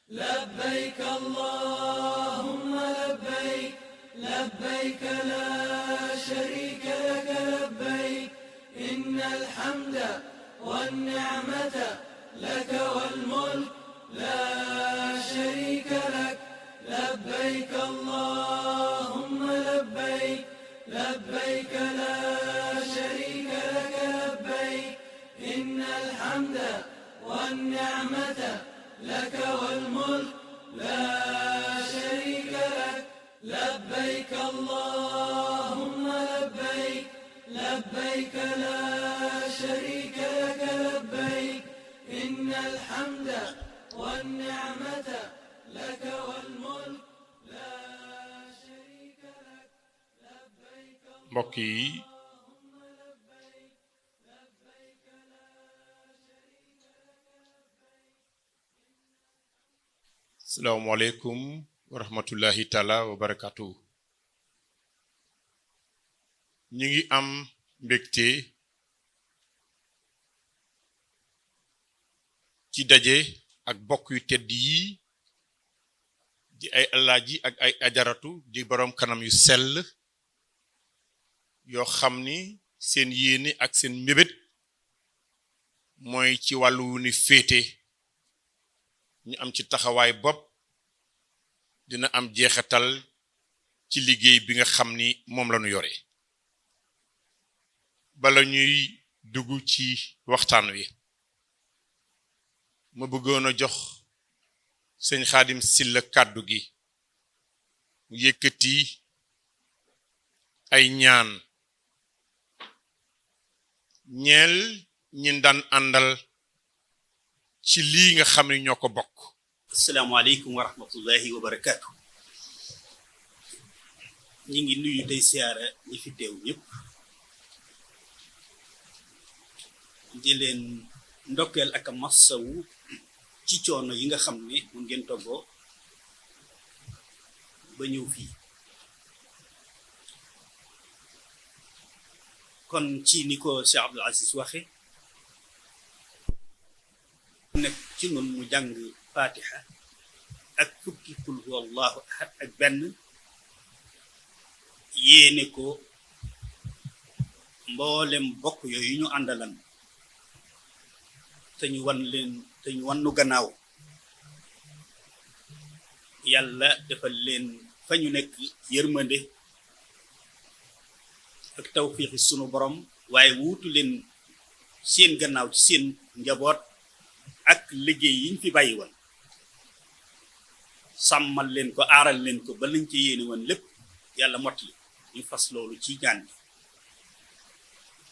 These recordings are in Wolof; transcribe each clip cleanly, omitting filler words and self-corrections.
لبيك اللهم لبيك لبيك لا شريك لك لبيك إن الحمد والنعمة لك والملك لا شريك لك لبيك اللهم لبيك لبيك لا شريك لك لبيك إن الحمد والنعمة لك والملك لا شريك لك لبيك اللهم لبيك لبيك لا شريك لك لبيك إن الحمد والنعمة لك والملك لا شريك لك لبيك mbokk yi asalaamaaleykum wa rahmatullahi taala wa barakatuh ñu ngi am mbégte ci daje ak bokk yu tedd yi di ay alaaji ak ay ajaratu di borom kanam yu sell yoo xam ni seen yéene ak seen mbébét mooy ci wàllu wu ni féete ñu am ci taxawaay bopp dina am jeexatal ci liggéey bi nga xam ni moom la ñu yore bala ñuy dugg ci waxtaan wi ma bëggoon a jox sëñ Xaadim Silla kàddu gi mu yëkkati ay ñaan ñeel ñi daan àndal ci lii nga xam ne ñoo ko bokk. asalaamaaleykum wa rahmatullahi wa barakaatu. ñi ngi nuyu tey siyaara ñi fi teew ñëpp di leen ndokkeel ak a massawu ci coono yi nga xam ne mun ngeen toggoo ba ñëw fii kon ci ni ko Cheikh Abdul Aziz waxe nekk ci noonu mu jàng fatiha ak fukki qul huwallahu ahad ak benn yéene ko mboolem bokk yooyu ñu àndalan te ñu wan nu gannaaw yàlla defal leen fa ñu nekk yërmande ak tawfiixi sunu borom waaye wuutu leen seen gannaaw ci seen njaboot ak liggéey yiñ fi bàyyi woon sàmmal leen ko aaral leen ko ba lañ ci yéene woon lépp yàlla mottali ñu fas loolu ci ñaan bi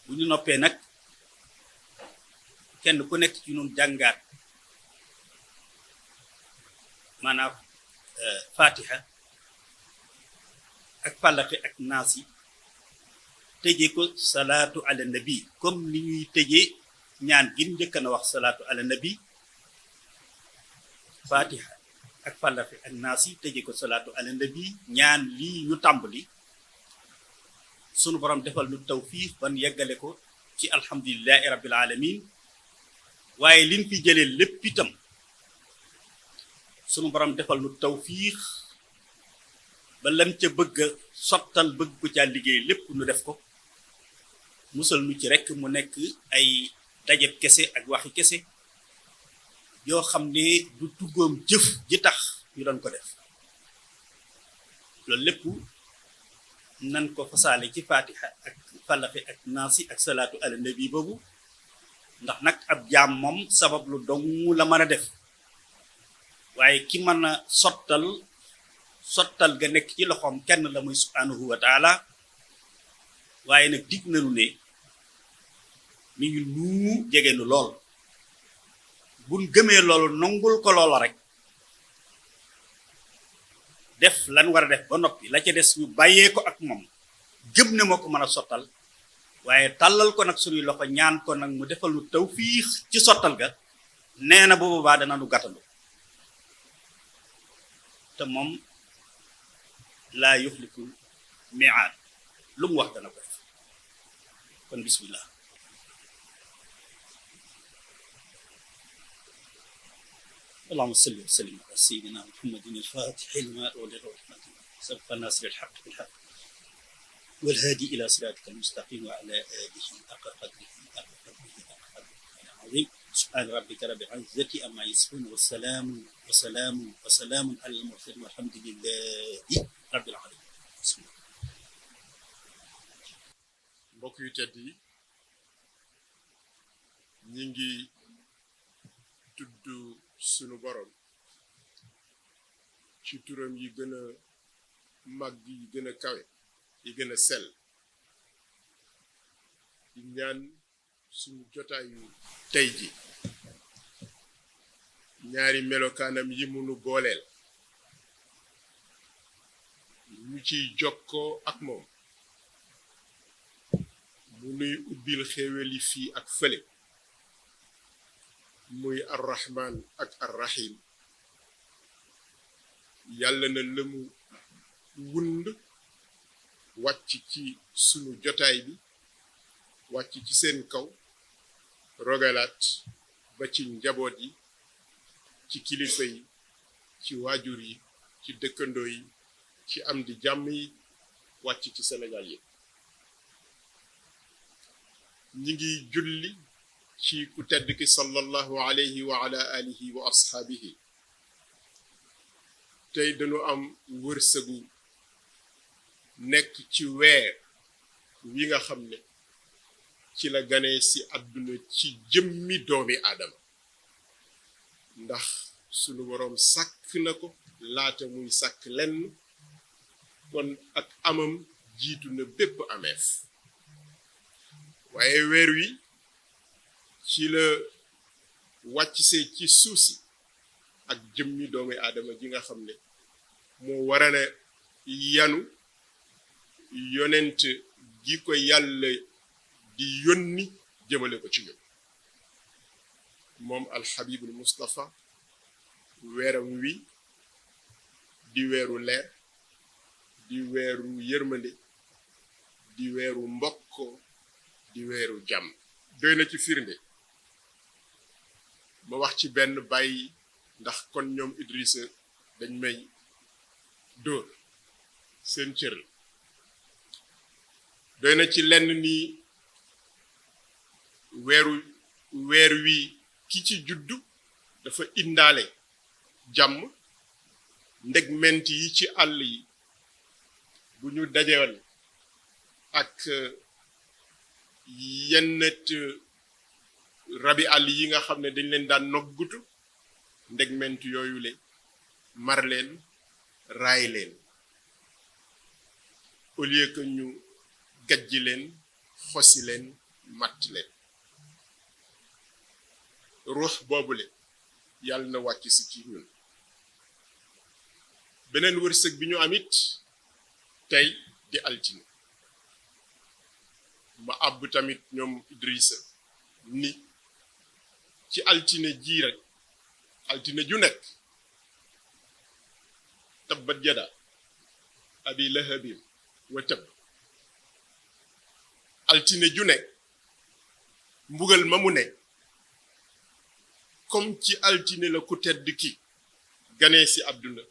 bu ñu noppee nag kenn ku nekk ci ñun jàngaat maanaam fatiha ak falaqi ak naasi tëje ko salaatu ala nabi comme ni ñuy tëje ñaan gi njëkk na wax salaatu ala nabi fatiha ak falaqi ak naasi tëje ko salaatu ala nabi ñaan lii ñu tàmbali sunu borom defal nu tawfiix ban yeggale ko ci alhamdulillahi rabbil alamin waaye liñ fi jëlee lépp itam sunu borom defal nu tawfiix ba lan ca bëgg a sottal bëgg ko caa liggéey lépp nu def ko musal nu ci rekk mu nekk ay dajeb kese ak waxi kese yoo xam ne du tuggoom jëf ji tax ñu doon ko def loolu lépp nan ko fasaale ci fatiha ak falaxi ak naasi ak salaatu ala nabi boobu ndax nag ab jaam moom sabab lu dong la mën a def waaye ki mën a sottal ga nekk ci loxoom kenn la muy subhanahu wa taala waaye nag dig nañu ne mi ngi nuu jege nu lool buñ gëmee loolu nangul ko loola rek def lan war a def ba noppi la ca des ñu bàyyee ko ak moom gëm ne moo ko mën a sottal waaye tàllal ko nag suñuy loxo ñaan ko nag mu defal nu tawfiix ci sottal ga nee na bu boobaa dana nu gàttandu te moom laa yuxlikul mi'aad lu mu wax dana ko def kon bismillah اللهم صل وسلم على سيدنا محمد الفاتح لما أغلق والخاتم سبق الناصر الحق بالحق والهادي إلى صراطك المستقيم وعلى آله حق قدره العظيم سبحان ربك رب العزة عما يصفون وسلام على المرسلين والحمد لله رب العالمين. mbokk yu tedd yi ñi ngi tudd sunu borom ci turam yi gën a màgg yi gën a kawe yi gën a sell di ñaan suñu jotaayu tey ji ñaari melokaanam yi munu booleel ñu ciy jokkoo ak moom mu nuy ubbil xéewali fii ak fële muy arrahman ak arrahim yàlla na lëmu wund wàcc ci sunu jotaay bi wàcc ci seen kaw rogalaat ba ci njaboot yi ci kilifa yi ci waajur yi ci dëkkandoo yi ci am di jàmm yi wàcc ci Sénégal yi ñi ngi julli ci ku tedd ki sallallahu alayhi wa ala alihi wa ashaabihi tey dañu am wërsëgu nekk ci weer wi nga xam ne ci la ganee ci àdduna ci jëmmi doomi aadama ndax sunu boroom sàkk na ko laata muy sàkk lenn kon ak amam jiitu na bépp ameef waaye weer wi ci la wàcc see ci suuf si ak jëmmi doomi aadama ji nga xam ne moo warana yanu yonent gi ko yàlla di yónni jëmale ko ci ñun moom alxabibul Mustafa weeram wi di weeru leer di weeru yërmande di weeru mbokkoo di weeru jàmm doy na ci firnde ma wax ci benn bàyyi ndax kon ñoom Idrissa dañ may dóor seen cër doy na ci lenn ni weer wi ki ci juddu dafa indaale jàmm ndeg ment yi ci àll yi bu ñu dajewoon ak yennet rabi àll yi nga xam ne dañ leen daan noggutu ndeg ment yooyu le mar leen raay leen au lieu que ñu gajji leen xosi leen matt leen ruux boobule yàlla na wàcc si ci ñun beneen wërsëg bi ñu amit tey di altine ma àbb tamit ñoom Idrissa ni ci altine ji rek altine ju nekk tabbat yada abi lahabin wa tabb altine ju nekk mbugal ma mu nekk comme ci altine la ku tedd ki ganee si àdduna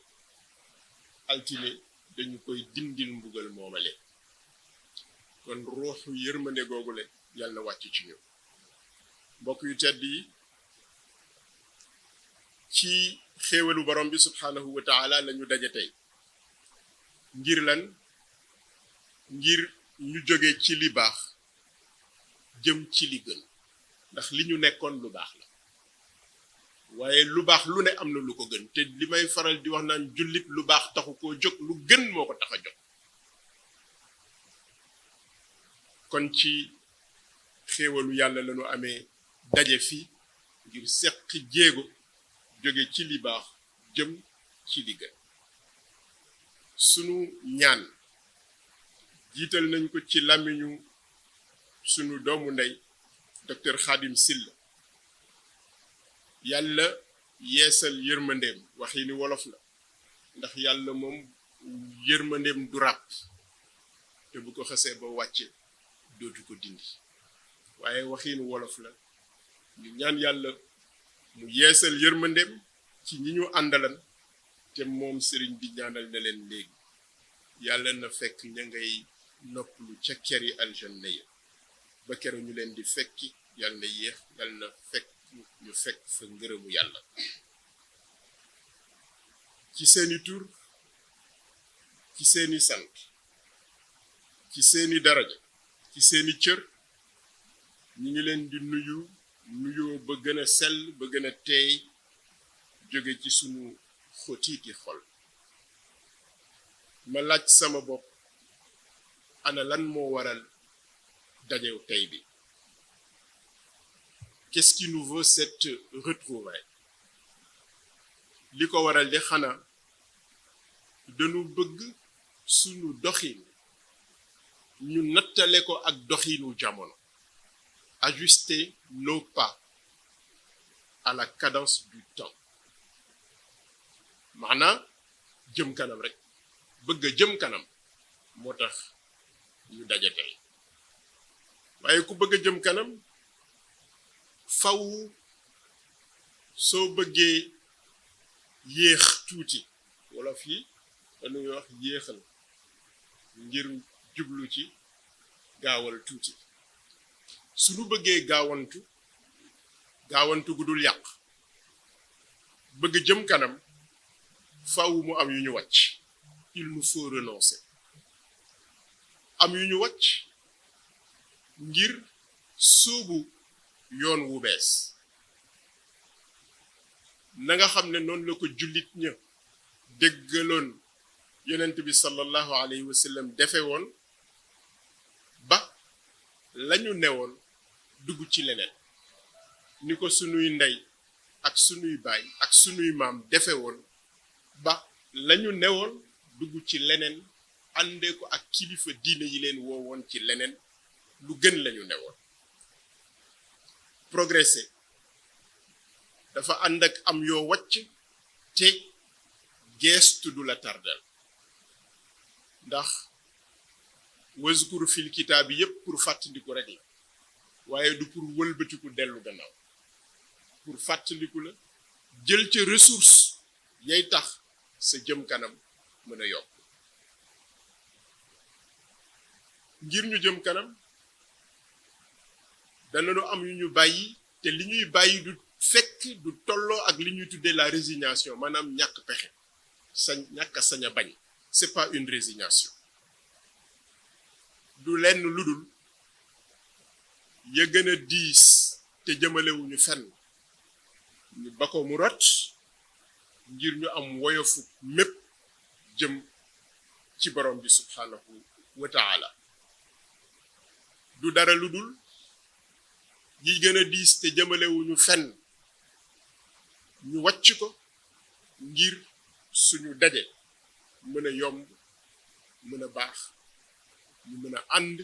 altine dañu koy dindil mbugal moomale kon ruuxu yërmande googule yàlla na wàcc ci ñoom mbokk yu tedd yi ci xéewalu borom bi subhaanahu wa taala lañu daje tey ngir lan ngir ñu jóge ci li baax jëm ci li gën ndax li ñu nekkoon lu baax la waaye lu baax lu ne am na lu ko gën te li may faral di wax naan jullit lu baax taxu koo jóg lu gën moo ko tax a jóg kon ci xéewalu yàlla lañu amee daje fii ngir seq jéego jóge ci li baax jëm ci li gën sunu ñaan jiital nañ ko ci làmmiñu sunu doomu ndey docteur Khadim Sylla yàlla yeesal yërmandeem waxi ni wolof la ndax yàlla moom yërmandeem du ràpp te bu ko xasee ba wàcce dootu ko dindi waaye waxi ni wolof la ñu ñaan yàlla mu yeesal yërmandeem ci ñi ñu àndalan te moom sëriñ bi ñaanal na leen léegi yàlla na fekk ña ngay noppalu ca keri aljanna ya ba kero ñu leen di fekki yàlla na yéex yàlla na fekk ñu fekk fa ngërëmu yàlla ci seeni tur ci seeni sant ci seeni daraja ci seeni cër ñi ngi leen di nuyoo ba gën a sell ba gën a teey jóge ci sunu xotiiti xol ma laaj sama bopp ana lan moo waral dajew tey bi qu'est-ce qui nous vaut cette retrouvaille li ko waral de xanaa dañu bëgg sunu doxin ñu nattale ko ak doxinu jamono ajuster nos pas à la cadence du temps maanaam jëm kanam rek bëgg a jëm kanam moo tax ñu daje tey waaye ku bëgg a jëm kanam faw soo bëggee yéex tuuti wolof yi dañuy wax yéexal ngir jublu ci gaawal tuuti suñu bëggee gaawantu gu dul yàq bëgg jëm kanam faw mu am yu ñu wàcc il nous faut renoncer am yu ñu wàcc ngir sóobu yoon wu bees na nga xam ne noonu la ko jullit ña déggaloon yonent bi sallallahu alayhi wa sallam defe woon ba lañu newoon dugg ci leneen ni ko sunuy ndey ak sunuy baay ak sunuy maam defe woon ba lañu newoon dugg ci leneen àndee ko ak kilifa diine yi leen woowoon ci leneen lu gën lañu newoon progresser dafa ànd ak am yoo wàcc te geestu du la tardal ndax wazkur fil kitaab bi yépp pour fàttaliku rek la waaye du pour wëlbatiku dellu gannaaw pour fàttaliku la jël ca ressource yay tax sa jëm kanam mën a yokk ngir ñu jëm kanam danañu am yu ñu bàyyi te li ñuy bàyyi du fekk du tolloo ak li ñuy tuddee la résignation maanaam ñàkk pexe ñàkk a sañ a bañ c'est pas une résignation du lenn lu dul ya gën a diis te jëmalewuñu fenn ñu ba ko mu rot ngir ñu am woyofu mépp jëm ci borom bi subhanahu wa taala du dara lu dul yi gën a diis te jëmalewuñu fenn ñu wàcc ko ngir suñu daje mën a yomb mën a baax ñu mën a ànd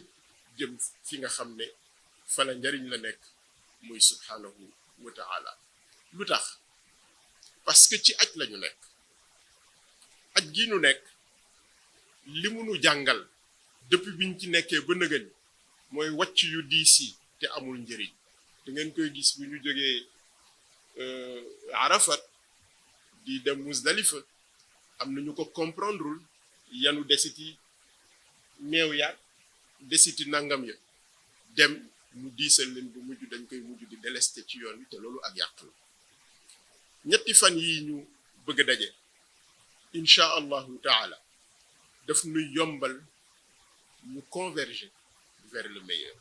jëm fi nga xam ne fa la njariñ la nekk muy subhanahu wa taala lu tax parce que ci aj lañu nekk aj gi ñu nekk li mu nu jàngal depuis biñ ci nekkee ba nëgën mooy wàcc yu diis yi te amul njëriñ da ngeen koy gis bu ñu jógee Arafat di dem Muzdalifa am na ñu ko comprendreul yanu desiti meew yaat desiti nangam ya dem mu diisal leen bu mujj dañ koy mujj di délesté ci yoon wi te loolu ak yàq la ñetti fan yi ñu bëgg a daje incha allahu taala daf nu yombal ñu converger vers le meilleur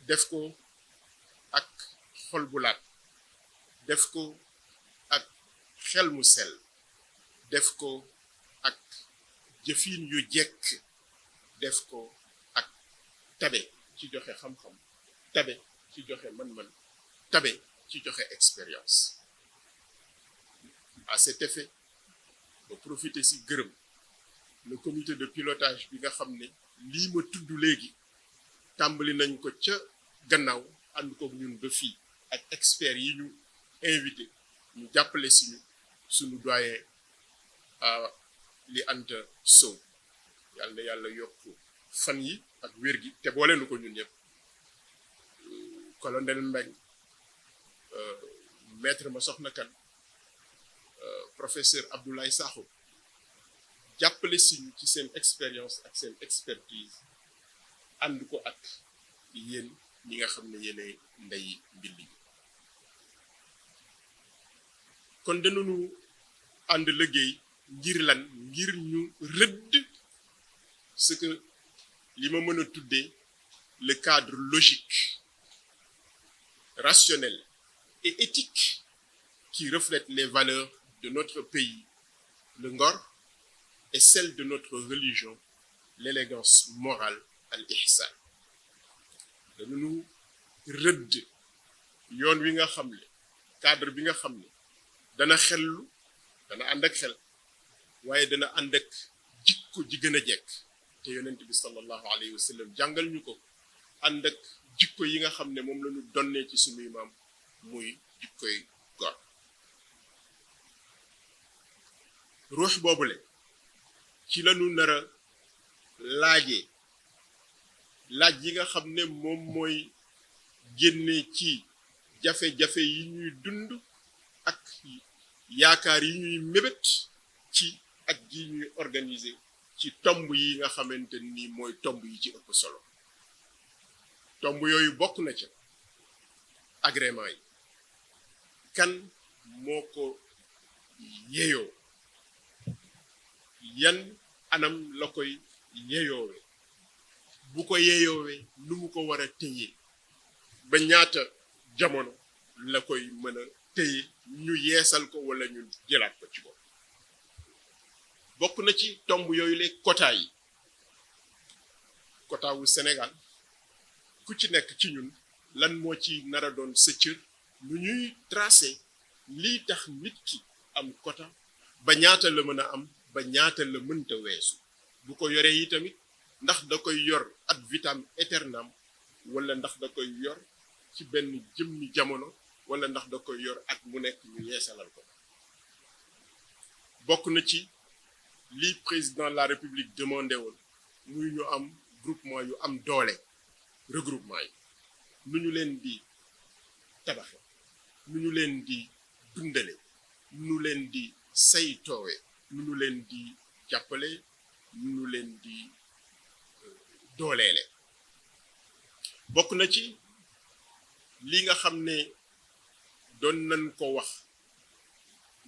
def ko ak xol bu laat def ko ak xel mu sell def ko ak jëfin yu jekk def ko ak tabe ci joxe xam-xam tabe ci joxe mën-mën tabe ci joxe expérience à cet effet ba profiter si gërëm le comité de pilotage bi nga xam ne lii ma tudd léegi tàmbali nañ ko ca gannaaw ànd ko ñun ba fii ak experts yi ñu invité ñu jàppale si ñu suñu doyen li Anta Sow yàlla na yàlla yokk fan yi ak wér gi te boole nu ko ñun ñëpp colonel Mbeng maître ma soxna kan professeur Abdoulaye Sakho jàppale si ci seen expérience ak seen expertise ànd ko ak yéen ñi nga xam ne yéenay ndey mbind yi kon dañu ànd liggéey ngir lan ngir ñu rëdd ce que li ma mën a tuddee le cadre logique, rationnel et éthique qui reflète les valeurs de notre pays, le ngor, et celle de notre religion, l'élégance morale, al-ihsan. dañu rëdd yoon wi nga xam ne cadre bi nga xam ne dana xellu dana ànd ak xel waaye dana ànd ak jikko ji gën a jekk te yonent bi sallallahu alayhi wa sallam jàngal ñu ko ànd ak jikko yi nga xam ne moom la ñu donnee ci sunuy maam muy jikkoy gor ruux boobule ci la ñu nar a laajee laaj yi nga xam ne moom mooy génne ci jafe-jafe yi ñuy dund ak yaakaar yi ñuy mébét ci ak yi ñuy organiser ci tomb yi nga xamante ni mooy tomb yi ci ëpp solo tomb yooyu bokk na ca agrément yi kan moo ko yeyoo yan anam la koy yeyoowe bu ko yeyoowee nu mu ko war a téye ba ñaata jamono la koy mën a téye ñu yeesal ko wala ñu jëlaat ko ci bopp bokk na ci tomb yooyu les quotas yi quota wu Sénégal ku ci nekk ci ñun lan moo ci nar a doon sa cër lu ñuy tracé lii tax nit ki am quota ba ñaata la mën a am ba ñaata la mënta weesu bu ko yoree yi tamit ndax da koy yor ad vitam aeternam wala ndax da koy yor ci benn jëmmi jamono wala ndax da koy yor at mu nekk ñu yeesalal ko bokk na ci lii président de la république demandé woon muy ñu am groupement yu am doole regroupement yi nu ñu leen di tabaxe nu ñu leen di dundale nu ñu leen di saytoowe nu ñu leen di jàppale nu ñu leen di dooleele bokk na ci li nga xam ne doon nañ ko wax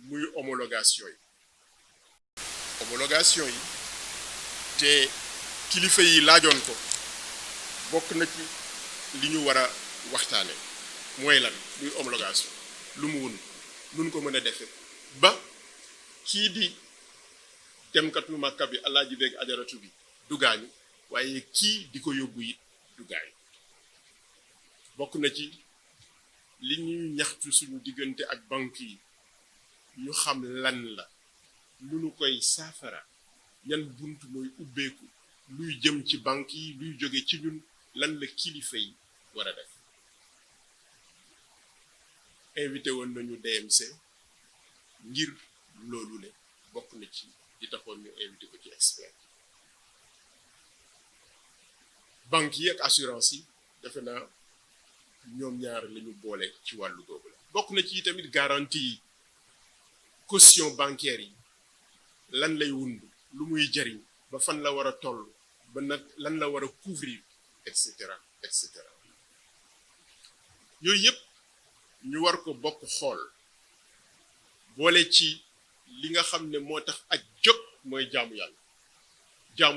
muy homologation yi te kilifa yi laajoon ko bokk na ci li ñu war a waxtaane mooy lan muy homologation lu mu wun nun ko mën a defe ba kii di demkatu Makka bi Alaaji beeg ajaratu bi du gaañu waaye kii di ko yóbbu it du gaañu bokk na ci li ñuy ñaxtu suñu diggante ak banque yi ñu xam lan la lu ñu koy saafara yan bunt mooy ubbeeku luy jëm ci banque yi luy jóge ci ñun lan la kilifa yi war a def invité woon nañu DMC ngir loolu le bokk na ci di taxoon ñu invité ko ci expert banque yi ak assurance yi defe naa ñoom ñaar lañu boole ci wàllu googu la bokk na ci tamit garantie yi caution bancaire yi lan lay wund lu muy jariñ ba fan la war a toll ba nag lan la war a couvrir et cetera et cetera yooyu yëpp ñu war ko bokk xool boole ci li nga xam ne moo tax ak jóg mooy jaamu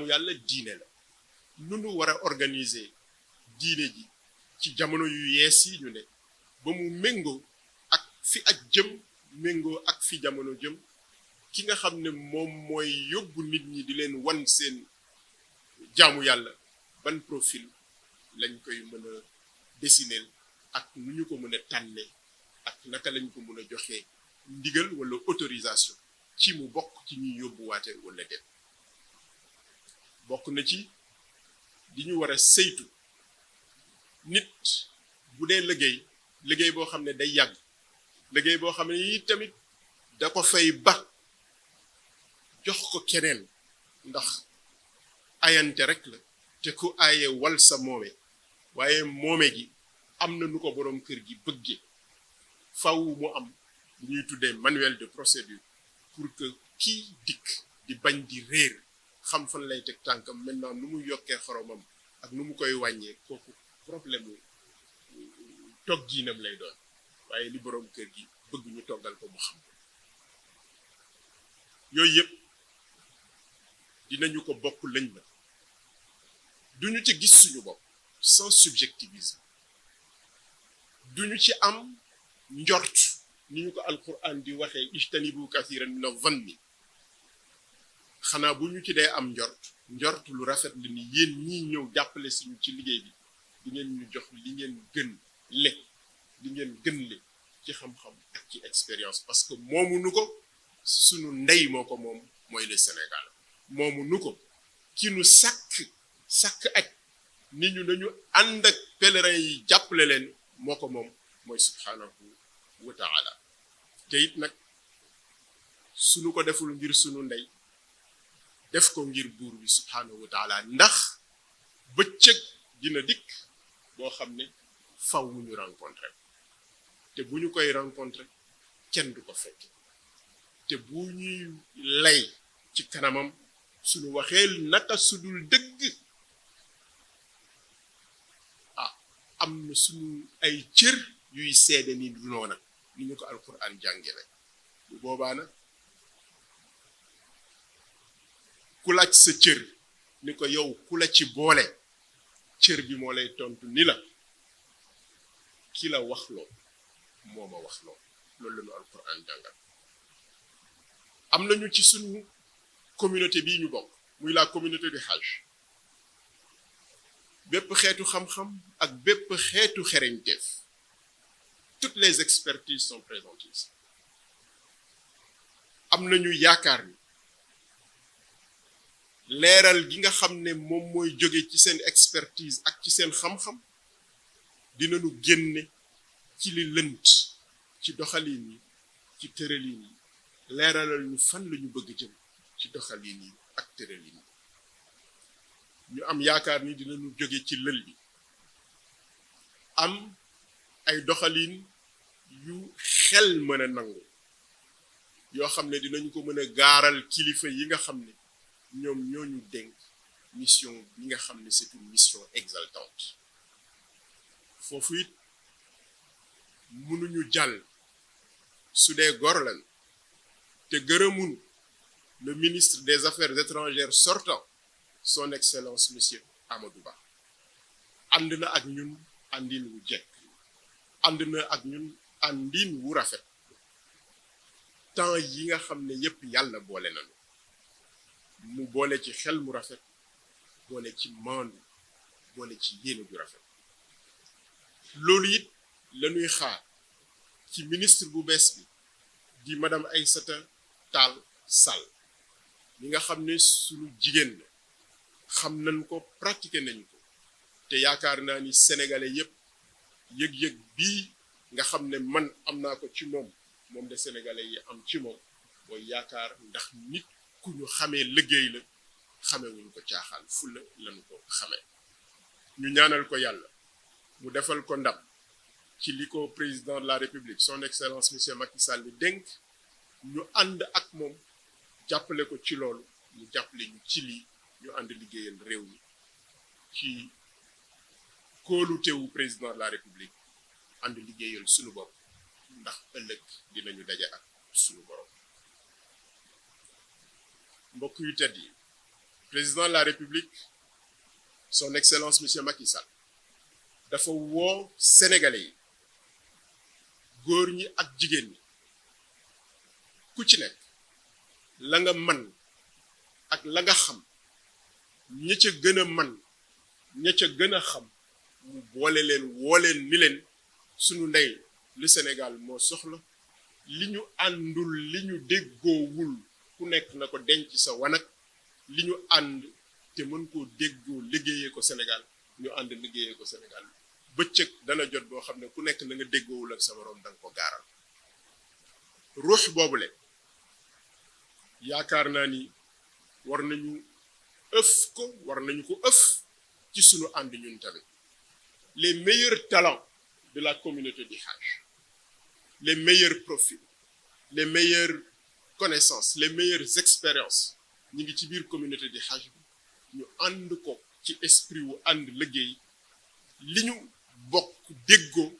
yàlla diine la nu nu war a organiser diine ji ci jamono yu yees yi ñu ne ba mu méngoo ak fi ak jëm méngoo ak fi jamono jëm ki nga xam ne moom mooy yóbbu nit ñi di leen wan seen jaamu yàlla ban profil lañ koy mën a dessiner ak nu ñu ko mën a tànne ak naka lañ ko mën a joxe ndigal wala autorisation ci mu bokk ci ñuy yóbbuwaate wala dem bokk na ci di ñu war a saytu nit bu dee liggéey boo xam ne day yàgg liggéey boo xam ne yi tamit da ko fay ba jox ko keneen ndax ayante rek la te ku aaye wal sa moome waaye moome gi am na nu ko boroom kër gi bëgge faw mu am lu ñuy tuddee manuel de procédure pour que kii dikk di bañ di réer xam fan lay teg tànkam maintenant nu mu yokkee xoromam ak nu mu koy wàññee kooku problème togginam lay doon waaye li boroom kër gi bëgg ñu toggal ko mu xam yooyu yëpp dinañu ko bokk lañ ba duñu ci gis suñu bopp sans subjectivisme duñu ci am njort ni ñu ko alquran di waxee ijtanibu kathiran min adh-dhanni xanaa bu ñu ci dee am njort lu rafet la ni yéen ñii ñëw jàppale suñu ci liggéey bi di ngeen ñu jox li ngeen gën le ci xam-xam ak ci expérience parce que moomu nu ko suñu ndey moo ko moom mooy le Sénégal moomu nu ko ki nu sàkk ak ni ñu nañu ànd ak pèlerin yi jàppale leen moo ko moom mooy subhanahu wa ta'ala te it nag suñu ko deful ngir suñu ndey def ko ngir buur bi subhanahu wa ta'ala ndax bëccëg dina dikk boo xam ne faw ñu rencontré te bu ñu koy rencontré kenn du ko fekk te bu ñuy lay ci kanamam suñu waxee naka sudul dëgg am na suñu ay cër yuy seede ni du noona ni ñu ko alquran jàngale bu boobaa nag ku laaj sa cër ni ko yow ku la ci boole cër bi moo lay tontu ni la ki la wax loo moo ma wax loo loolu la ñu alquran jàngal am nañu ci suñu communauté bii ñu bokk muy la communauté du Hajj bépp xeetu xam-xam ak bépp xeetu xereñteef toutes les expertises sont présentes ici am nañu yaakaar ni leeral gi nga xam ne moom mooy jóge ci seen expertise ak ci seen xam-xam dinañu génne ci li lënt ci doxalin yi ci tëralin yi leeralal ñu fan la ñu bëgg jëm ci doxalin yi ak tëralin yi ñu am yaakaar ni dinañu jóge ci lël bi am ay doxalin yu xel mën a nangu yoo xam ne dinañu ko mën a gaaral kilifa yi nga xam ne ñoom ñooñu dénk mission bi nga xam ne c'est une mission exaltante foofu it mënuñu jàll su dee gor lan te gërëmunu le ministre des Affaires étrangères sortant son excellence monsieur Amadou Ba ànd na ak ñun àndin wu jekk ànd na ak ñun àndin wu rafet temps yi nga xam ne yépp yàlla boole nañu mu boole ci xel mu rafet boole ci maandu boole ci yéene ju rafet loolu it lañuy xaar ci ministre bu bees bi di madame Aïssata Tall Sall mi nga xam ne suñu jigéen la xam nañ ko pratiquer nañ ko te yaakaar naa ni sénégalais yépp yëg-yëg bii nga xam ne man am naa ko ci moom de sénégalais yi am ci moom mooy yaakaar ndax nit ku ñu xamee liggéey la xamee wuñ ko caaxaan fulla lañu ko xamee ñu ñaanal ko yàlla mu defal ko ndam ci li ko président de la république son excellence monsieur Macky Sall bi dénk ñu ànd ak moom jàppale ko ci loolu ñu jàppale ñu ci lii ñu ànd liggéeyal réew mi ci kóolutewu président de la république ànd liggéeyal suñu bopp ndax ëllëg dinañu daje ak suñu borom mbokk yu tedd yi président de la république son excellence monsieur Macky Sall dafa woo sénégalais yi góor ñi ak jigéen ñi ku ci nekk la nga man ak la nga xam ña ca gën a man ña ca gën a xam mu boole leen woo leen ni leen sunu ndey le Sénégal moo soxla li ñu àndul li ñu déggoowul ku nekk na ko denc sa wanag li ñu ànd te mën koo déggoo liggéeyee ko Sénégal ñu ànd liggéeyee ko Sénégal bëccëg dana jot boo xam ne ku nekk na nga déggoowul ak sa moroom danga ko gaaral ruux boobule yaakaar naa ni war nañu ko ëf ci sunu ànd ñun tamit les meilleurs talents de la communauté du Hajj les meilleurs profils les meilleurs connaissances les meilleures expériences ñi ngi ci biir communauté di Hajj bi ñu ànd ko ci esprit wu ànd liggéey li ñu bokk déggoo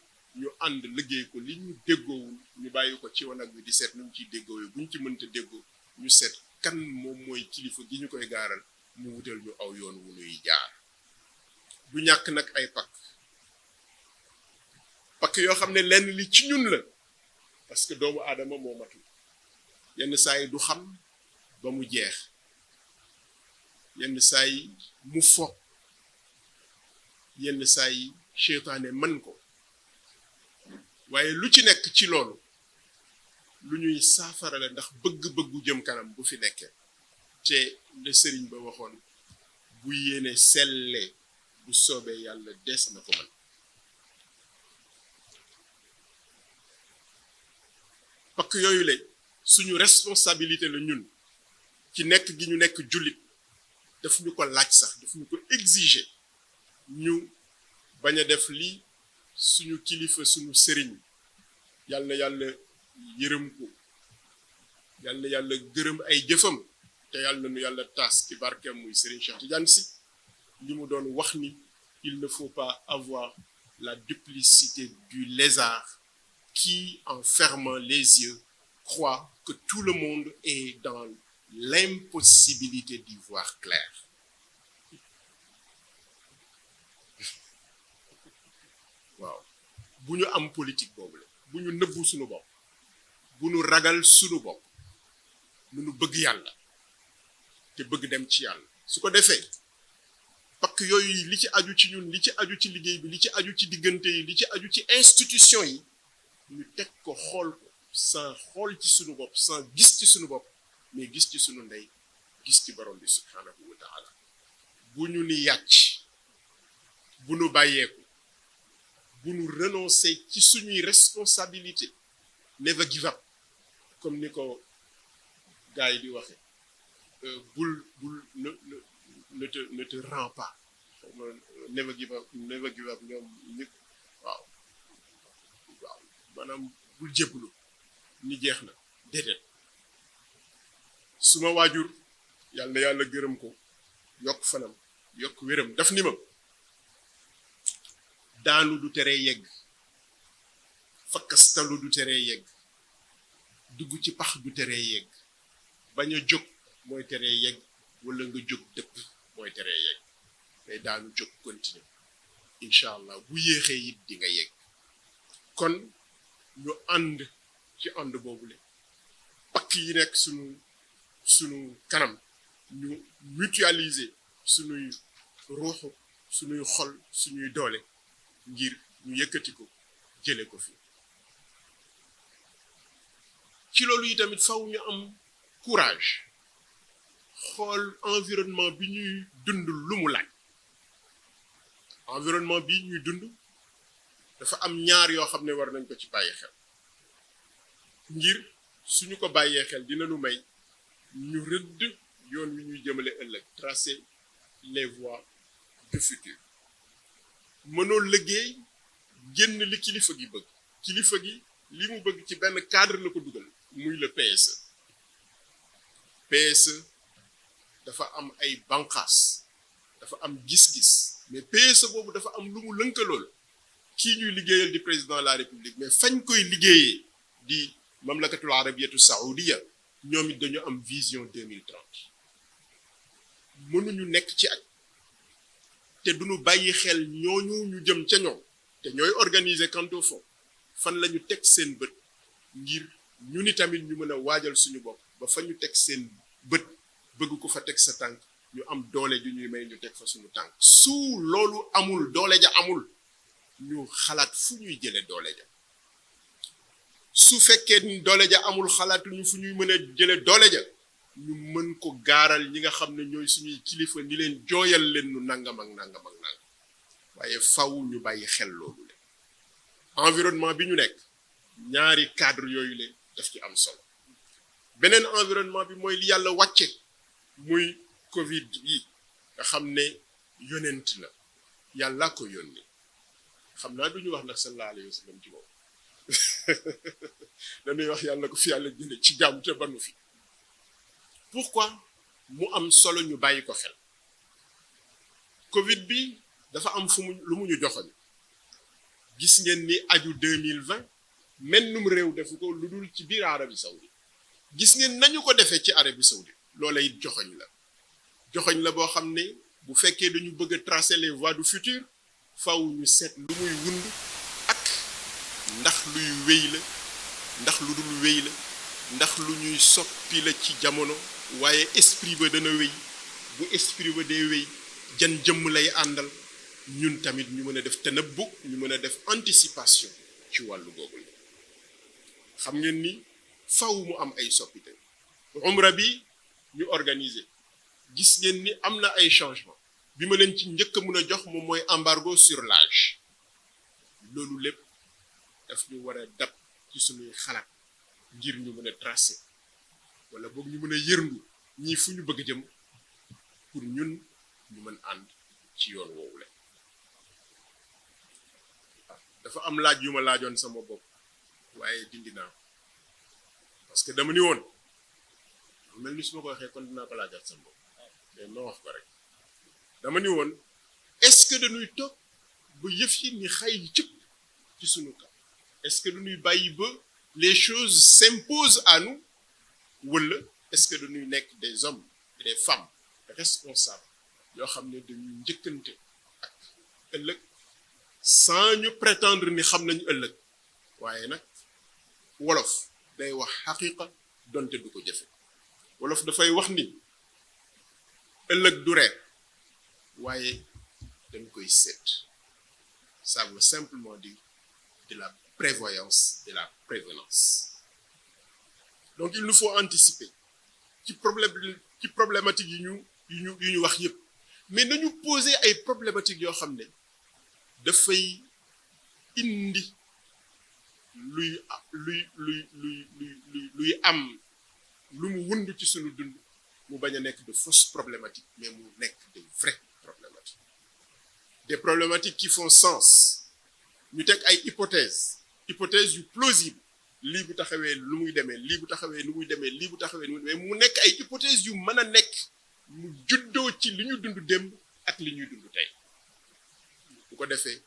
ñu ànd liggéey ko li ñu déggoowul ñu bàyyi ko ci wanag bi di seet nu mu ciy déggoowee bu ñu ci mënta déggoo ñu seet kan moom mooy kilifa gi ñu koy gaaral mu wutal ñu aw yoon wu nuy jaar du ñàkk nag ay pakk yoo xam ne lenn li ci ñun la parce que doomu aadama moo matul yenn saa yi du xam ba mu jeex yenn saa yi mu fo yenn saa yi seytaane mën ko waaye lu ci nekk ci loolu lu ñuy saafara la ndax bëgg-bëggu jëm kanam bu fi nekkee te le sëriñ ba waxoon bu yéene sellee bu soobee yàlla des na ko mën parce que yooyu la suñu responsabilité la ñun ci nekk gi ñu nekk jullit daf ñu ko laaj sax daf ñu ko exiger ñu bañ a def li suñu kilifa suñu sëriñ yàlla na yàlla yërëm ko yàlla na yàlla gërëm ay jëfam te yàlla na nu yàlla taas ci barkeem muy Serigne Cheikh Tidiane Sy li mu doon wax ni il ne faut pas avoir la duplicité du lézard qui en fermant les yeux croit que tout le monde est dans l'impossibilité d'y voir clair. waaw bu ñu am politique boobu la bu ñu nëbbu suñu bopp bu ñu ragal suñu bopp nu bëgg yàlla te bëgg dem ci yàlla su ko defee parce que yooyu li ci aju ci ñun li ci aju ci liggéey bi li ci aju ci diggante yi li ci aju ci institution yi ñu teg ko xool ko sans xool ci suñu bopp sans gis ci suñu bopp mais gis ci suñu ndey gis ci borom bi subhanahu wa taala bu ñu ni yàcc bu ñu bàyyeeku bu ñu renoncer ci suñuy responsabilité never give up comme ni ko gars yi di waxe bul ne te rends pas never give up ñoom nit waaw maanaam bul jébbalu ni jeex na déedéet suma waajur yàlla na yàlla gërëm ko yokk fanam yokk wéram daf ni ma daanu du tere yegg fakkastalu du tere yegg dugg ci pax du tere yegg bañ a jóg mooy tere yegg wala nga jóg dëpp mooy tere yegg mais daanu jóg continuer incha allah bu yéexee it di nga yegg kon ñu ànd ci ànd boobule pakk yi nekk sunu kanam ñu mutualiser sunuy ruuxu sunuy xol suñuy doole ngir ñu yëkkati ko jële ko fi ci loolu yi tamit faw ñu am courage xool environnement bi ñuy dund lu mu laaj environnement bi ñuy dund dafa am ñaar yoo xam ne war nañ ko ci bàyyi xel ngir suñu ko bàyyee xel dina nu may ñu rëdd yoon wi ñuy jëmale ëllëg tracer les voies du futur mënoo liggéey génn li kilifa gi bëgg kilifa gi li mu bëgg ci benn cadre la ko dugal muy le PSE PSE dafa am ay banqaas dafa am gis-gis mais PSE boobu dafa am lu mu lënkalool kii ñuy liggéeyal di président de la république mais fañ koy liggéeyee di mamlakatul arabiyatu saoudia ñoom it dañu am vision 2030 mënuñu nekk ci ak te duñu bàyyi xel ñooñu ñu jëm ca ñoom te ñooy organiser quant au fond fan la ñu teg seen bët ngir ñu ni tamit ñu mën a waajal suñu bopp ba fa ñu teg seen bët bëgg ko fa teg sa tànk ñu am doole ju ñuy may ñu teg fa suñu tànk su loolu amul doole ja amul ñu xalaat fu ñuy jële doole ja su fekkee ni doole ja amul xalaatuñu fu ñuy mën a jële doole ja ñu mën ko gaaral ñi nga xam ne ñooy suñuy kilifa ni leen jooyal leen nu nangam ak nangam ak nangam waaye faw ñu bàyyi xel loolu le environnement bi ñu nekk ñaari cadre yooyu le daf ci am solo beneen environnement bi mooy li yàlla wàcce muy Covid yi nga xam ne yonent la yàlla ko yónni xam naa duñu wax nag sallallahu alayhi wa sallam ci boobu dañuy wax yàlla ko fi yàlla jële ci jàmm te banu fi pourquoi mu am solo ñu bàyyi ko xel Covid bi dafa am fu mu lu mu ñu joxoñ gis ngeen ni aju 2020 mennum réew defu ko lu dul ci biir Arabie Saoudite gis ngeen nañu ko defee ci Arabie Saoudite loola it joxoñ la boo xam ne bu fekkee dañu bëgg a tracer les voies du futur faw ñu seet lu muy wund ak ndax luy wéy la ndax lu dul wéy la ndax lu ñuy soppi la ci jamono waaye esprit ba dana wéy bu esprit ba dee wéy jan jëmm lay àndal ñun tamit ñu mën a def tanabbu ñu mën a def anticipation ci wàllu googu la xam ngeen ni faw mu am ay soppite umra bi ñu organiser gis ngeen ni am na ay changement bi ma leen ci njëkk a mën a jox moom mooy embargo sur l'âge loolu lépp daf ñu war a dab ci suñuy xalaat ngir ñu mën a tracer wala boog ñu mën a yërndu ñii fu ñu bëgg jëm pour ñun ñu mën ànd ci yoon woowu la dafa am laaj yu ma laajoon sama bopp waaye dindi naa parce que dama ni woon mel ni su ma ko waxee kon dinaa ko laajaat sama bopp mais ma wax ko rek dama ni woon est-ce que dañuy toog ba yëf yi ni xay cëpp ci sunu kaw est-ce que dañuy bàyyi ba les choses s'imposent à nous wala est-ce que dañuy nekk des hommes et des femmes responsables yoo xam ne dañuy njëkkante ak ëllëg sans ñu prétendre ni xam nañu ëllëg waaye nag wolof day wax xaqiqa donte du ko jëfe wolof dafay wax ni ëllëg du reer waaye dañ koy seet ça veut simplement dire de la prévoyance de la prévenance donc il nous faut anticiper ci problématique yi ñu wax yépp mais nañu poser ay problématiques yoo xam ne dafay indi luy am lu mu wund ci sunu dund mu bañ a nekk de fausses problématiques mais mu nekk de vraies problématiques des problématiques qui font sens ñu teg ay hypothèses yu plausibles lii bu taxawee lu muy demee lii bu taxawee nu muy demee lii bu taxawee nu muy demee mu nekk ay hypothèses yu mën a nekk mu juddoo ci li ñu dund démb ak li ñuy dund tey bu ko defee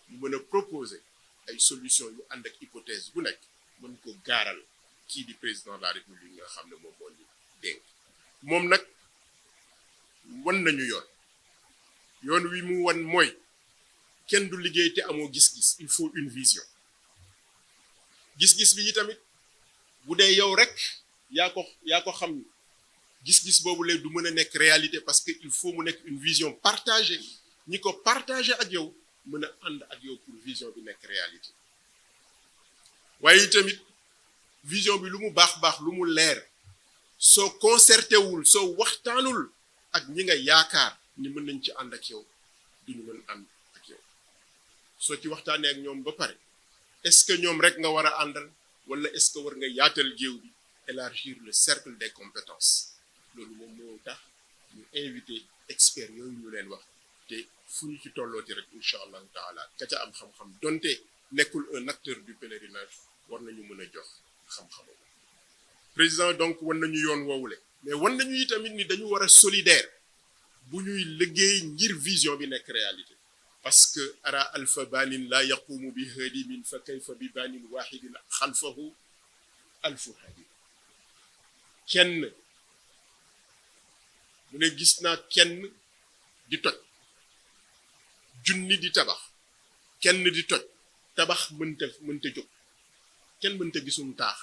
mu mën a proposer ay solutions yu ànd ak hypothèse bu nekk mën ko gaaral kii di président de la république nga xam ne moom moo ñu dénk moom nag wan nañu yoon wi mu wan mooy kenn du liggéey te amoo gis-gis il faut une vision gis-gis bi yi tamit bu dee yow rek yaa ko xam gis-gis boobu lee du mën a nekk réalité parce que il faut mu nekk une vision partagée ñi ko partagé ak yow mën a ànd ak yow pour vision bi nekk réalité waaye tamit vision bi lu mu baax lu mu leer soo concerté wul soo waxtaanul ak ñi nga yaakaar ni mën nañ ci ànd ak yow duñu mën ànd ak yow soo ci waxtaanee ak ñoom ba pare est-ce que ñoom rek nga war a àndal wala est-ce que war nga yaatal géew bi élargir le cercle des compétences loolu moom moo tax ñu invité experts yooyu ñu leen wax te fu ñu ci tollooti rek incha allahu taala ka ca am xam-xam donte nekkul un acteur du pèlerinage war nañu mën a jox xam-xamam président donc wan nañu yoon woowule mais wan nañu itamit ni dañu war a solidaire bu ñuy liggéey ngir vision bi nekk réalité parce que ara alfa banin la yaqumu bi hadimin fa kayfa bi banin wahidin xalfahu alfu hadin kenn mu ne gis naa kenn di toj junni di tabax kenn di toj tabax mënta jóg kenn mënta gisum taax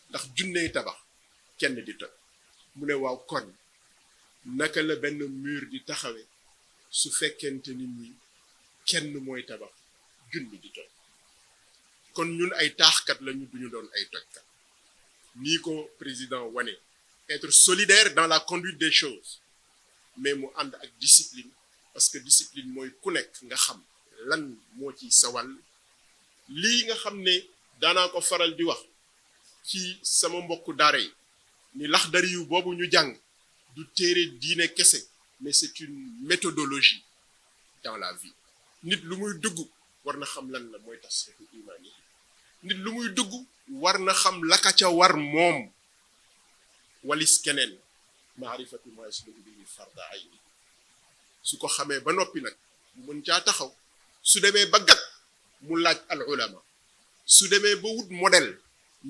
ndax junney tabax kenn di toj mu ne waaw kon naka la benn mur di taxawe su fekkente nit ñi kenn mooy tabax junni di toj kon ñun ay taaxkat lañu duñu doon ay tojkat nii ko président wane être solidaire dans la conduite des choses mais mu ànd ak discipline parce que discipline mooy ku nekk nga xam lan moo ci sawal lii nga xam ne daanaa ko faral di wax ci sama mbokku daara yi ni Laxdari yu boobu ñu jàng du téere diine kese mais c'est une méthodologie dans la vie nit lu muy dugg war na xam lan la mooy tasfiixu imaan yi nit lu muy dugg war na xam la ka ca war moom walis keneen maarifatu ma yasluhu bihi farda ayni su ko xamee ba noppi nag mu mën caa taxaw su demee ba gat mu laaj al ulama su demee ba wut modèle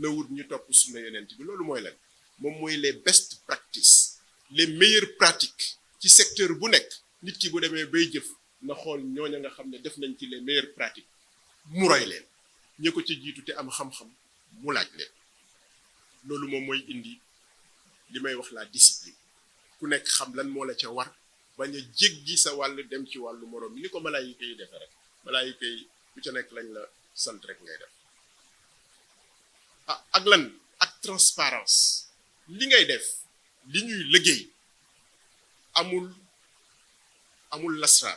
na wut ñu topp sunna yonent bi loolu mooy lan moom mooy les best practices les meilleures pratiques ci secteur bu nekk nit ki bu demee bay jëf na xool ñooña nga xam ne def nañ ci les meilleures pratiques mu roy leen ñi ko ci jiitu te am xam-xam mu laaj leen loolu moom mooy indi li may wax la discipline ku nekk xam lan moo la ca war bañ a jéggi sa wàll dem ci wàllu moroom ni ko malaayika yi defee rek malaayika yi ku ca nekk lañ la sant rek ngay def ak lan ak transparence li ngay def li ñuy liggéey amul lasra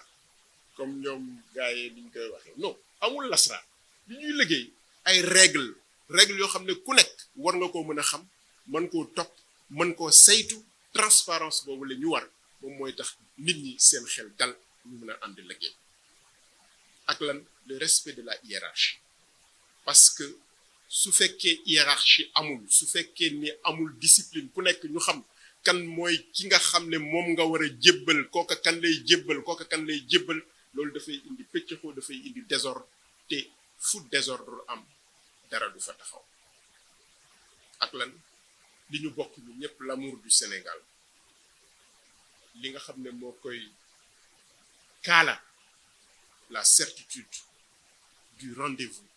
comme ñoom gars yi liñ koy waxee non amul lasra li ñuy liggéey ay règle yoo xam ne ku nekk war nga koo mën a xam mën koo topp mën koo saytu transparence boobu la ñu war moom mooy tax nit ñi seen xel dal ñu mën a ànd liggéey ak lan le respect de la hiérarchie parce que su fekkee hiérarchie amul su fekkee ni amul discipline ku nekk ñu xam kan mooy ki nga xam ne moom nga war a jébbal kooka kan lay jébbal loolu dafay indi pëccëxoo dafay indi désordre te fu désordre am dara du fa taxaw ak lan li ñu bokk ñu ñëpp l'amour du Sénégal li nga xam ne moo koy kaala la certitude du rendez-vous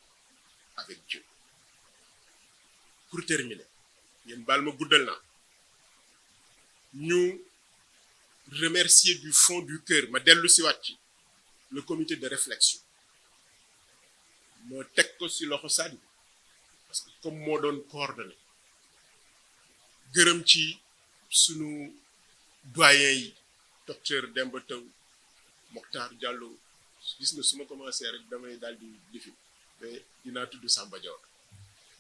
avec Dieu pour terminer yéen baal ma guddal naa ñu remercier du fond du cœur ma dellu si waat ci le comité de réflexion moo teg ko si loxo Sadibou parce que comme moo doon coordonné gërëm ci sunu doyen yi docteur Demba Taw Mokhtar Diallo gis nga su ma commencé rek damay daal di lifi mais dinaa tudd Samba Dior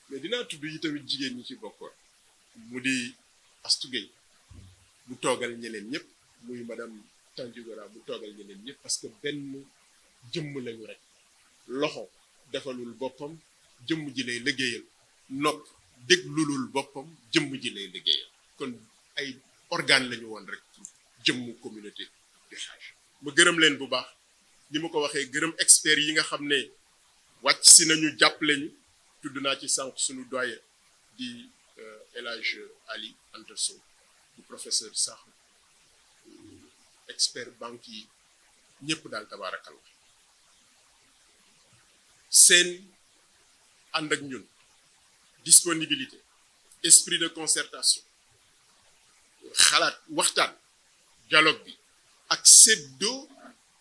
mais dinaa tudd yi tamit jigéen ñi ci bokkoon mu di Astou Gueye mu toogal ñeneen ñëpp muy madame Tandigora mu toogal ñeneen ñëpp parce que benn jëmm lañu rek loxo defalul boppam jëmm ji lay liggéeyal nopp déglulul boppam jëmm ji lay liggéeyal kon ay organe lañu woon rek jëmmu communauté di xaaj ma gërëm leen bu baax ni ma ko waxee gërëm experts yi nga xam ne wàcc si nañu jàppale ñu tudd naa ci sànq suñu doyen di El Hadj Ali Anta Sow du professeur Sakho expert banque yi ñëpp daal tabaarakalla seen ànd ak ñun disponibilité esprit de concertation xalaat waxtaan dialogue bi ak séddoo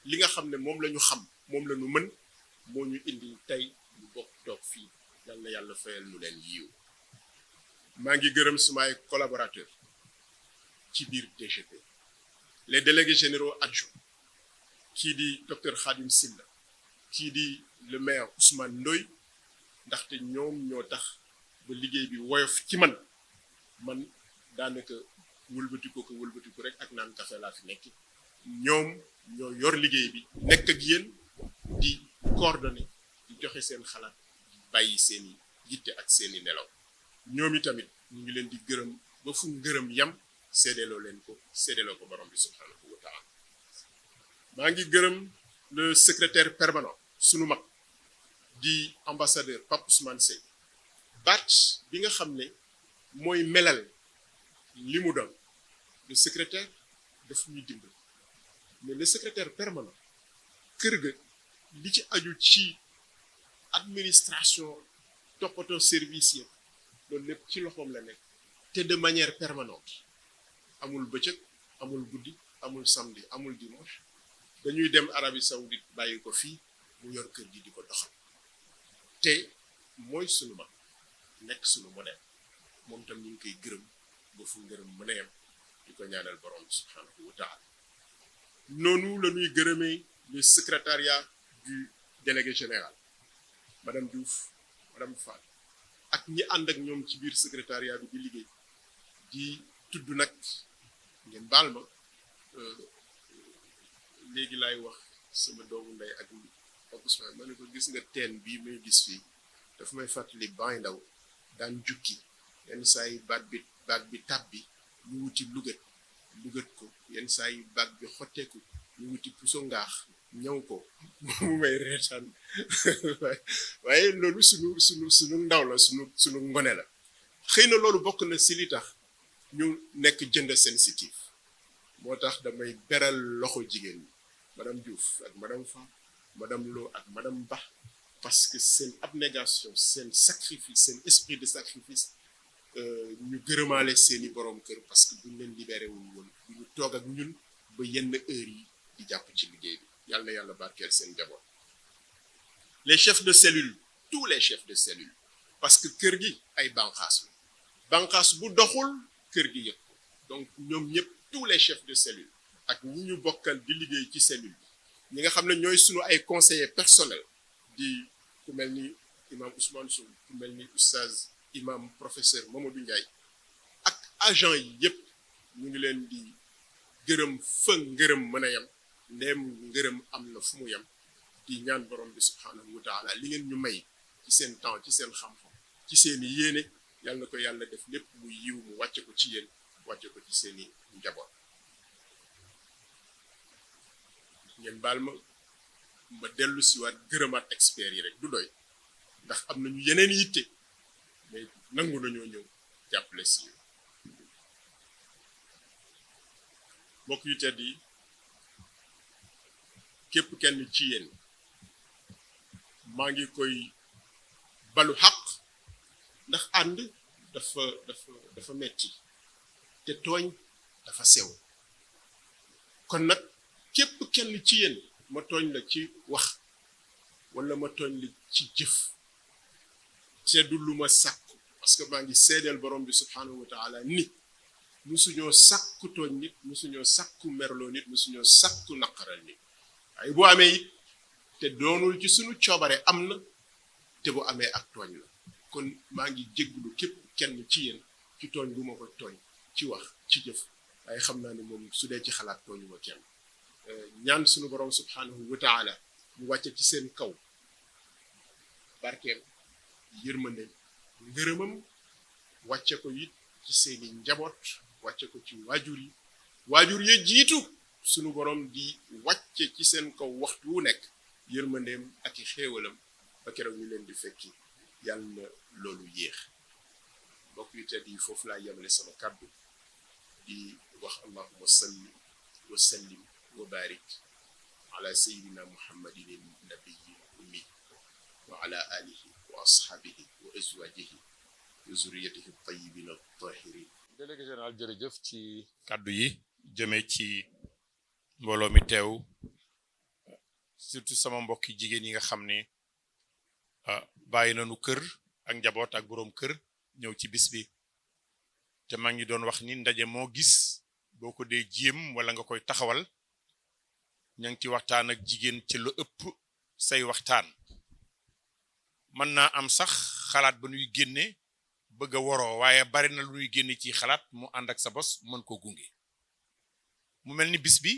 li nga xam ne moom la ñu xam moom la ñu mën moo ñu indi tey ñu bokk toog fii yal na yàlla fayal nu leen yiw maa ngi gërëm sumay collaborateur ci biir DGP les délégués généraux adjoints kii di docteur Khadim Silla kii di le maire Ousmane Ndoye ndaxte ñoom ñoo tax ba liggéey bi woyof ci man daanaka wëlbatiku rek ak naan café laa fi nekk ñoom ñoo yor liggéey bi nekk ak yéen di coordonné di joxe seen xalaat di bàyyi seeni yitte ak seeni nelaw ñoom i tamit ñu ngi leen di gërëm ba fu ngërëm yam seedeeloo ko borom bi subhanahu wa taala maa ngi gërëm le secrétaire permanent sunu mag di ambassadeur Pape Ousmane Seye baat bi nga xam ne mooy melal li mu doon le secrétaire daf ñuy dimbal mais le secrétaire permanent kër ga li ci aju ci administration toppatoo service yi loolu lépp ci loxoom la nekk te de manière permanente amul bëccëg amul guddi amul samedi amul dimanche dañuy dem Arabie Saoudite bàyyi ko fii mu yor kër gi di ko doxal te mooy sunu mag nekk sunu modèle moom tam ñu ngi koy gërëm ba fu ngërëm mën a yem di ko ñaanal borom subhanahu wa taala noonu la ñuy gërëmee le secrétariat du délégué général madame Diouf madame Fall ak ñi ànd ak ñoom ci biir secrétariat bi di liggéey di tudd nag ngeen baal ma léegi laay wax sama doomu ndey ak Pape Ousmane ma ne ko gis nga teen bii muy gis fii dafa may fàttali Baay Ndaw daan jukki yenn saa yi baat bi tàbbi ñu wuti lugat dugat ko yenn saa yi bag bi xotteeku ñu wuti puso ngaax ñëw ko mu may reetaan waaye loolu sunu ndaw la sunu ngone la xëy na loolu bokk na si li tax ñu nekk gender sensitive moo tax damay beral loxo jigéen ñi madame Diouf ak madame Fa madame Lo ak madame Ba parce que seen abnégation seen sacrifice seen esprit de sacrifice ñu gërëmaale seeni borom kër parce que buñ leen libéré wuñ woon bu ñu toog ak ñun ba yenn heure yi di jàpp ci liggéey bi yàlla na yàlla barkeel seen njaboot les chefs de cellule tous les chefs de cellule parce que kër gi ay banqaas bu doxul kër gi yëpp donc ñoom ñëpp tous les chefs de cellule ak ñi ñu bokkal di liggéey ci cellule bi ñi nga xam ne ñooy sunu ay conseillers personnels di ku mel ni imam Ousmane Sow ku mel ni oustaz imam professeur Mamadou Ndiaye ak agent yi yëpp ñu ngi leen di gërëm fa ngërëm mën a yem ndeem ngërëm am na fu mu yem di ñaan borom bi subhanahu wa taala li ngeen ñu may ci seen temps ci seen xam-xam ci seeni yéene yàlla na ko yàlla def lépp mu yiw mu wàcce ko ci yéen wàcce ko ci seeni njaboot ngeen baal ma dellu si waat gërëmaat experts yi rek du doy ndax am nañu yeneen yitte mais nangu nañoo ñëw jàppale si mbokk yu tedd yi képp kenn ci yéen maa ngi koy balu xaq ndax ànd dafa metti te tooñ dafa sew kon nag képp kenn ci yéen ma tooñ la ci wax wala ma tooñ la ci jëf te du lu ma sàkku parce que maa ngi seedeel borom bi subhanahu wa taala ni musuñoo sàkku tooñ nit musuñoo sàkku merloo nit musuñoo sàkku naqaral nit waaye bu amee it te doonul ci sunu coobare am na te bu amee ak tooñ la kon maa ngi jégglu képp kenn ci yéen ci tooñ bu ma ko tooñ ci wax ci jëf waaye xam naa ne moom su dee ci xalaat tooñu ma kenn ñaan sunu borom subhanahu wa taala mu wàcce ci seen kaw barkeem yërmande ngërëmam wàcce ko it ci seeni njaboot wàcce ko ci waajur yi jiitu sunu borom di wàcce ci seen kaw waxtu wu nekk yërmandeem ak i xéewalam ba keroog ñu leen di fekki yàlla na loolu yéex mbokk yu tedd yi foofu laa yemale sama kàddu di wax allahumma salli wa sallim wa barik ala sayyidina muhammadin nabiyyi ummi wa ala alihi wa ashabihi wa azwajihi wa zurriyatihi at-tayyibin at-tahirin. délégué général jërëjëf ci kàddu yi jëmee ci mbooloo mi teew surtout sama mbokki jigéen yi nga xam ne bàyyi nañu kër ak njaboot ak boroom kër ñëw ci bis bi te maa ngi doon wax ni ndaje moo gis boo ko dee jéem wala nga koy taxawal ña ngi ci waxtaan ak jigéen ci lu ëpp say waxtaan mën naa am sax xalaat ba nuy génne bëgg a woroo waaye bari na lu nuy génne ci xalaat mu ànd ak sa bos mën ko gunge mu mel ni bis bi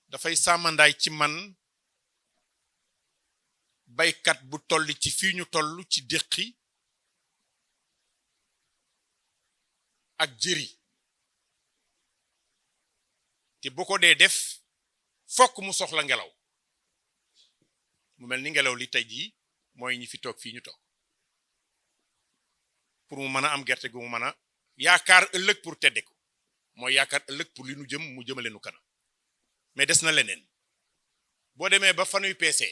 dafay sàmmandaay ci man baykat bu toll ci fii ñu toll ci déqi ak jëri te bu ko dee def fokk mu soxla ngelaw mu mel ni ngelaw li tey jii mooy ñi fi toog fii ñu toog pour mu mën a am gerte gu mu mën a yaakaar ëllëg pour tedde ko mooy yaakaar ëllëg pour li nu jëm mu jëmale nu kanam mais des na leneen boo demee ba fanuy peese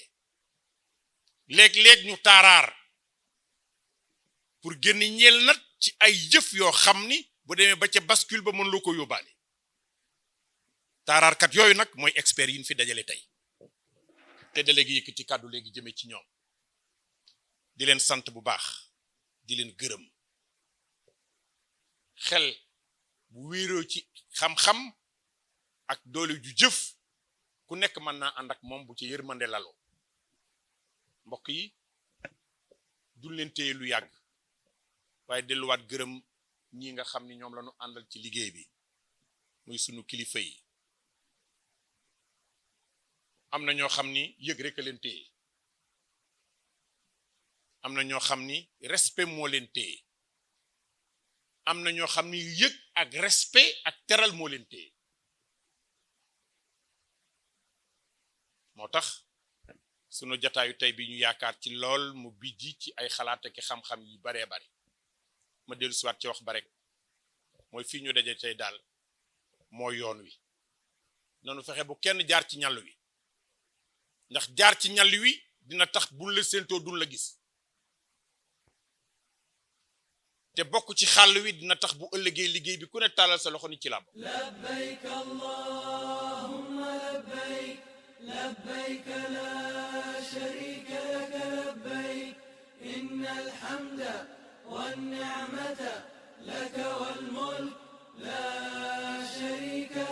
léeg-léeg ñu taaraar pour génn ñeel nat ci ay jëf yoo xam ni bu demee ba ca bascule ba mën loo ko yóbbaale taaraarkat yooyu nag mooy expert yi ñu fi dajale tey te délégué yëkkati kàddu léegi jëmee ci ñoom di leen sant bu baax di leen gërëm xel bu wéeroo ci xam-xam ak doole ju jëf ku nekk mën naa ànd ak moom bu ci yërmande laloo mbokk yi du leen téye lu yàgg waaye delluwaat gërëm ñi nga xam ni ñoom la ñu àndal ci liggéey bi muy sunu kilifa yi am na ñoo xam ni yëg rek a leen téye am na ñoo xam ni respect moo leen téye am na ñoo xam ni yëg ak respect ak teral moo leen téye moo tax sunu jataayu tey bi ñu yaakaar ci lool mu bijji ci ay xalaat ak xam-xam yi baree bari ma dellu siwaat ci wax ba rek mooy fii ñu daje tey daal mooy yoon wi nanu fexe bu kenn jaar ci ñàll wi ndax jaar ci ñàll wi dina tax buñ la séentoo duñ la gis te bokk ci xàll wi dina tax bu ëllëgee liggéey bi ku ne tàllal sa loxo ni ci làmb labbayk allahumma labbayk labbayk la sharika laka labbayk innal hamda wan ni'mata laka wal mulk la sharika